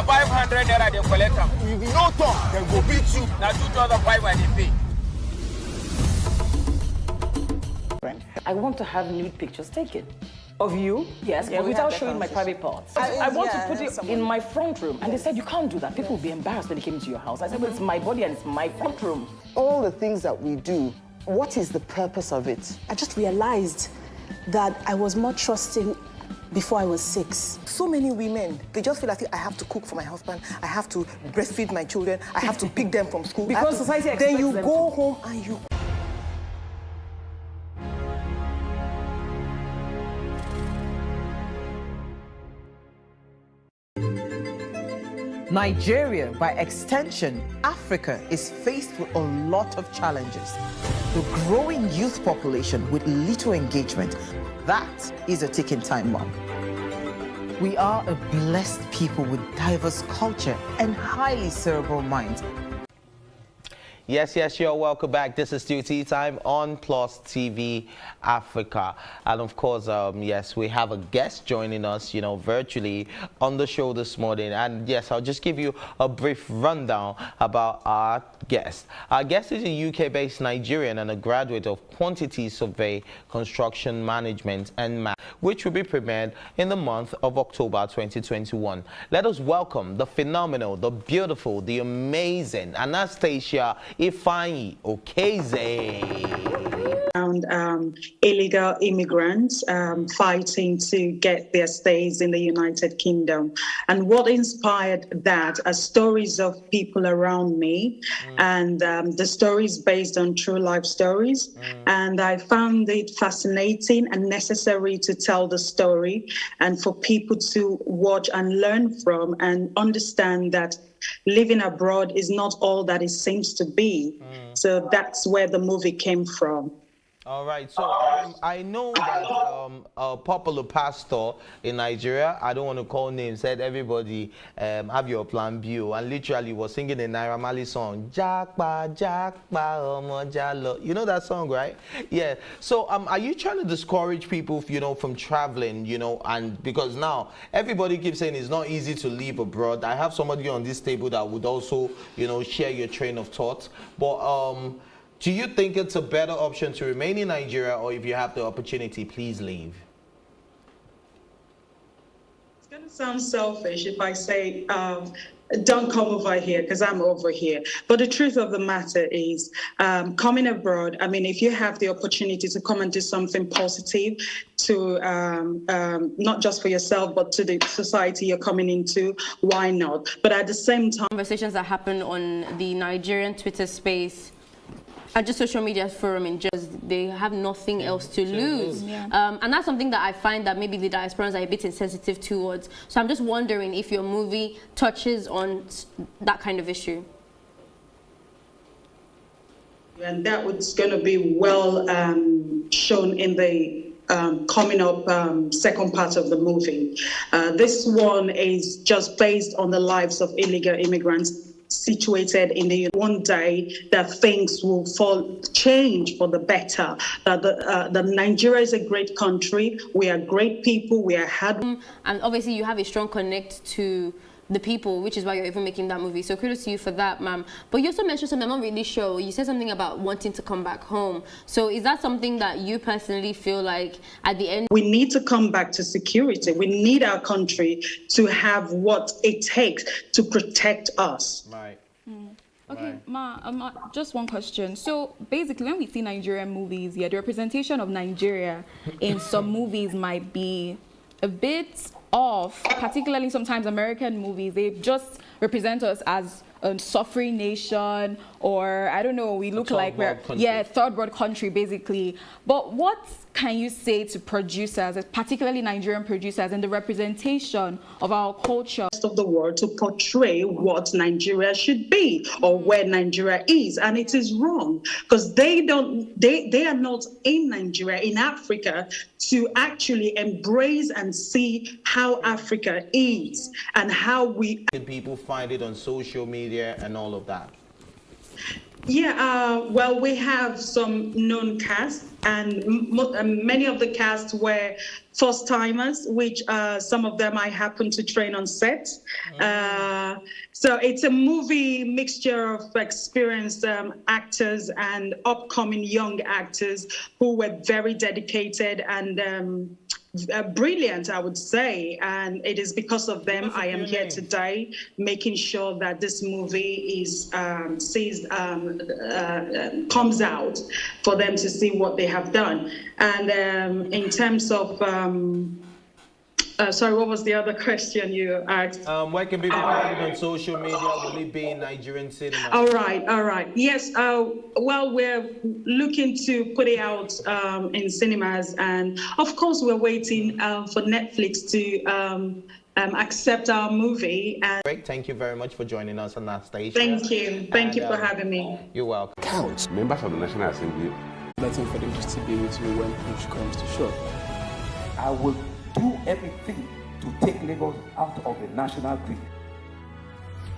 Now 500 naira they collect them. If you no talk, they go beat you. Now 2,500 they pay. I want to have nude pictures taken. Of you? Yes, but without showing my private parts. I want to put it in my front room. And they said, you can't do that. People will be embarrassed when they came into your house. I said, well, it's my body and it's my front room. All the things that we do, what is the purpose of it? I just realized that I was more trusting before I was 6. So many women, they just feel like I have to cook for my husband, I have to breastfeed my children, I have to pick them from school. Because society expects then you them go to. home and you... Nigeria, by extension, Africa, is faced with a lot of challenges. The growing youth population with little engagement, that is a ticking time bomb. We are a blessed people with diverse culture and highly cerebral minds. Yes, you're welcome back. This is still tea time on Plus TV Africa. And of course, yes, we have a guest joining us, virtually on the show this morning. And yes, I'll just give you a brief rundown about our guest. Our guest is a UK-based Nigerian and a graduate of Quantity Survey, Construction Management and Math, which will be premiered in the month of October 2021. Let us welcome the phenomenal, the beautiful, the amazing Anastasia Ifeanyi Okeze. Around illegal immigrants fighting to get their stays in the United Kingdom. And what inspired that are stories of people around me and the stories based on true life stories. And I found it fascinating and necessary to tell the story and for people to watch and learn from and understand that living abroad is not all that it seems to be. So that's where the movie came from. All right, so I know that a popular pastor in Nigeria, I don't want to call names, said everybody have your plan B, and literally was singing the Naira Marley song, Jakpa, Jakpa, Omo Jalo. You know that song, right? Yeah. So are you trying to discourage people, from traveling, and because now everybody keeps saying it's not easy to live abroad. I have somebody on this table that would also, share your train of thought. But do you think it's a better option to remain in Nigeria, or if you have the opportunity, please leave? It's going to sound selfish if I say, don't come over here because I'm over here. But the truth of the matter is, coming abroad, I mean, if you have the opportunity to come and do something positive to not just for yourself, but to the society you're coming into, why not? But at the same time, conversations that happen on the Nigerian Twitter space, and just social media forum, and just they have nothing else to lose. Yeah. And that's something that I find that maybe the diasporans are a bit insensitive towards. So I'm just wondering if your movie touches on that kind of issue. And that was going to be well shown in the coming up second part of the movie. This one is just based on the lives of illegal immigrants situated in the one day that things will change for the better. The Nigeria is a great country. We are great people. We are hard. And obviously you have a strong connect to the people, which is why you're even making that movie. So kudos to you for that, ma'am. But you also mentioned something I'm not really sure. You said something about wanting to come back home. So is that something that you personally feel like at the end? We need to come back to security. We need our country to have what it takes to protect us. Right. Okay, Ma, just one question. So basically, when we see Nigerian movies, the representation of Nigeria in some movies might be a bit off, particularly sometimes American movies. They just represent us as a suffering nation, or I don't know, we look like we're third world country basically. But what can you say to producers, particularly Nigerian producers, and the representation of our culture of the world to portray what Nigeria should be or where Nigeria is? And it is wrong, because they are not in Nigeria, in Africa, to actually embrace and see how Africa is and how we... People find it on social media and all of that. Well, we have some known cast, and many of the cast were first-timers, which some of them I happened to train on set. So it's a movie mixture of experienced actors and upcoming young actors who were very dedicated and brilliant, I would say, and it is because of them I am here today, making sure that this movie is comes out for them to see what they have done. And in terms of sorry, what was the other question you asked? Where can people find it on social media? Will it be in Nigerian cinema? All right. Yes, well, we're looking to put it out in cinemas, and of course, we're waiting for Netflix to accept our movie. And Great, thank you very much for joining us on that station. Thank you for having me. You're welcome. Counts. Members of the National Assembly. Nothing for them to still be with me when push comes to shove. I will do everything to take Lagos out of the national grid.